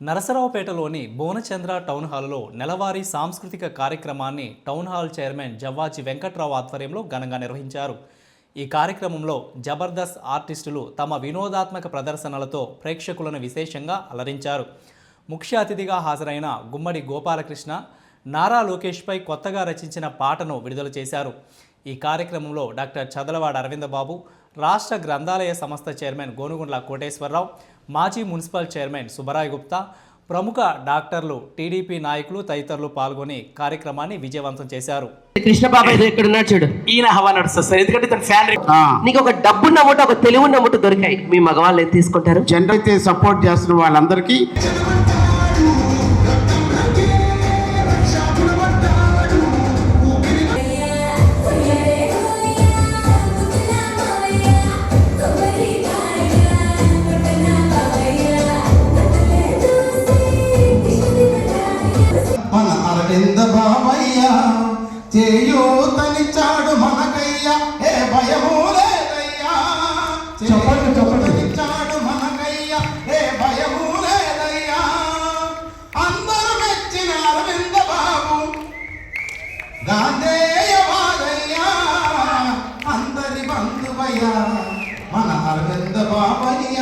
నరసరావుపేటలోని Bhuvanachandra town హాల్లో నెలవారీ సాంస్కృతిక కార్యక్రమాన్ని టౌన్ హాల్ చైర్మన్ జవ్వాచి వెంకట్రావు ఆధ్వర్యంలో ఘనంగా నిర్వహించారు. ఈ కార్యక్రమంలో జబర్దస్త్ ఆర్టిస్టులు తమ వినోదాత్మక ప్రదర్శనలతో ప్రేక్షకులను విశేషంగా అలరించారు. ముఖ్య అతిథిగా హాజరైన గుమ్మడి గోపాలకృష్ణ నారా లోకేష్పై కొత్తగా రచించిన పాటను విడుదల చేశారు. ఈ కార్యక్రమంలో డాక్టర్ చదలవాడ అరవిందబాబు, రాష్ట్ర గ్రంథాలయ సంస్థ చైర్మన్ గోనుగుండ్ల కోటేశ్వరరావు, మాజీ మున్సిపల్ చైర్మన్ సుబ్బరాయ్ గుప్తా, ప్రముఖ డాక్టర్లు, టీడీపీ నాయకులు తదితరులు పాల్గొని కార్యక్రమాన్ని విజయవంతం చేశారు. కృష్ణబాబు ఇక్కడ ఉన్నాడు చూడు, ఈయన హవా నడుస్తారు. ఎందుకంటే తన ఫ్యాన్. నీకు ఒక డబ్బున్న మూట, ఒక తెలివున్న మూట దొరికాయి, మీ మగవాళ్ళు ఏం తీసుకుంటారు? జనరల్ అయితే సపోర్ట్ చేస్తున్న వాళ్ళందరికీ మన అరవింద బాబయ్య చేయూతనిచ్చాడు మనకయ్యా, ఏ భయము లేదయ్యా. చేయూతనిచ్చాడు మనకయ్యా, ఏ భయము లేదయ్యా. అందరూ మెచ్చిన అరవింద బాబు గాంధేయవాదయ్యా, అందరి బంధువయ్యా మన అరవింద బాబయ్య,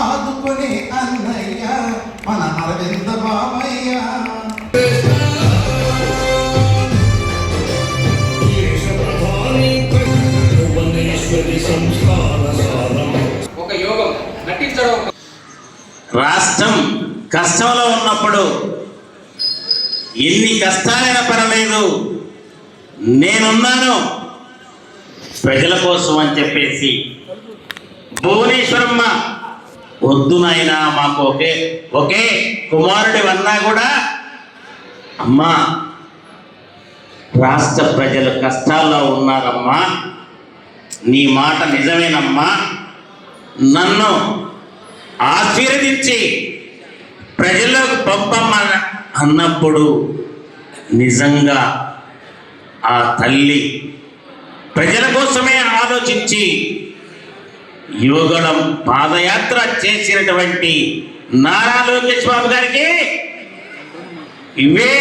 ఆదుకునే అన్నయ్య మన అరవింద బాబయ్య. ఒక యోగం నటించడం. రాష్ట్రం కష్టంలో ఉన్నప్పుడు ఎన్ని కష్టాలైనా పర్వాలేదు, నేనున్నాను ప్రజల కోసం అని చెప్పేసి భువనేశ్వరమ్మ వద్దు నాయనా, మాకు ఒకే కుమారుడి అన్నా కూడా అమ్మా రాష్ట్ర ప్రజలు కష్టాల్లో ఉన్నారమ్మా, నీ మాట నిజమేనమ్మా, నన్ను ఆశీర్వదించి ప్రజలకు పంపమ్మా అన్నప్పుడు నిజంగా ఆ తల్లి ప్రజల కోసమే ఆలోచించి యువగళం పాదయాత్ర చేసినటువంటి నారా లోకేష్ బాబు గారికి ఇవే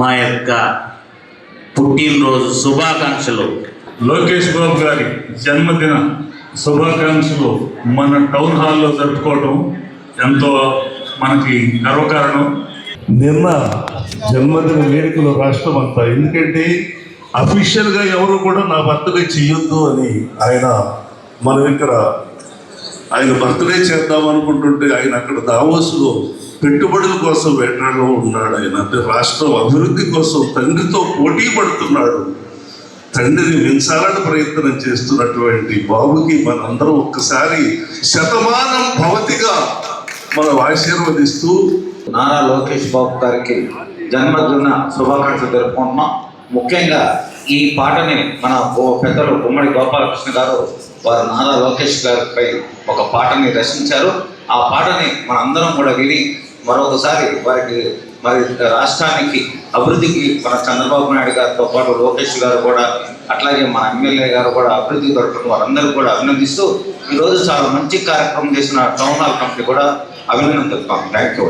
మా యొక్క పుట్టినరోజు శుభాకాంక్షలు. లోకేష్ బాబు గారి జన్మదిన శుభాకాంక్షలు మన టౌన్ హాల్లో జరుపుకోవడం ఎంతో మనకి గర్వకారణం. నిన్న జన్మదిన వేడుకలు రాష్ట్రం అంతా, ఎందుకంటే అఫీషియల్గా ఎవరు కూడా నా బర్త్డే చెయ్యొద్దు అని మనం ఇక్కడ ఆయన బర్త్డే చేద్దాం అనుకుంటుంటే ఆయన అక్కడ దావోస్లో పెట్టుబడుల కోసం వెంటనే ఉన్నాడు. ఆయన అంటే రాష్ట్రం అభివృద్ధి కోసం తండ్రితో పోటీ పడుతున్నాడు. తండ్రిని మించాలని ప్రయత్నం చేస్తున్నటువంటి బాబుకి మనందరం ఒక్కసారి శతమానం భవతిగా మనం ఆశీర్వదిస్తూ నారా లోకేష్ బాబు గారికి జన్మదిన శుభాకాంక్షలు జరుపుకుంటున్నాం. ముఖ్యంగా ఈ పాటని మన పెద్దలు గుమ్మడి గోపాలకృష్ణ గారు వారు నారా లోకేష్ గారిపై ఒక పాటని రచించారు. ఆ పాటని మనందరం కూడా విని మరొకసారి వారికి మరి రాష్ట్రానికి అభివృద్ధికి మన చంద్రబాబు నాయుడు గారితో పాటు లోకేష్ గారు కూడా, అట్లాగే మన ఎమ్మెల్యే గారు కూడా అభివృద్ధి దొరకడం వారందరూ కూడా అభినందిస్తూ ఈరోజు చాలా మంచి కార్యక్రమం చేసిన టౌన్ హాల్ కమిటీ కూడా అభినందన తెలుపుతాం. Thank you.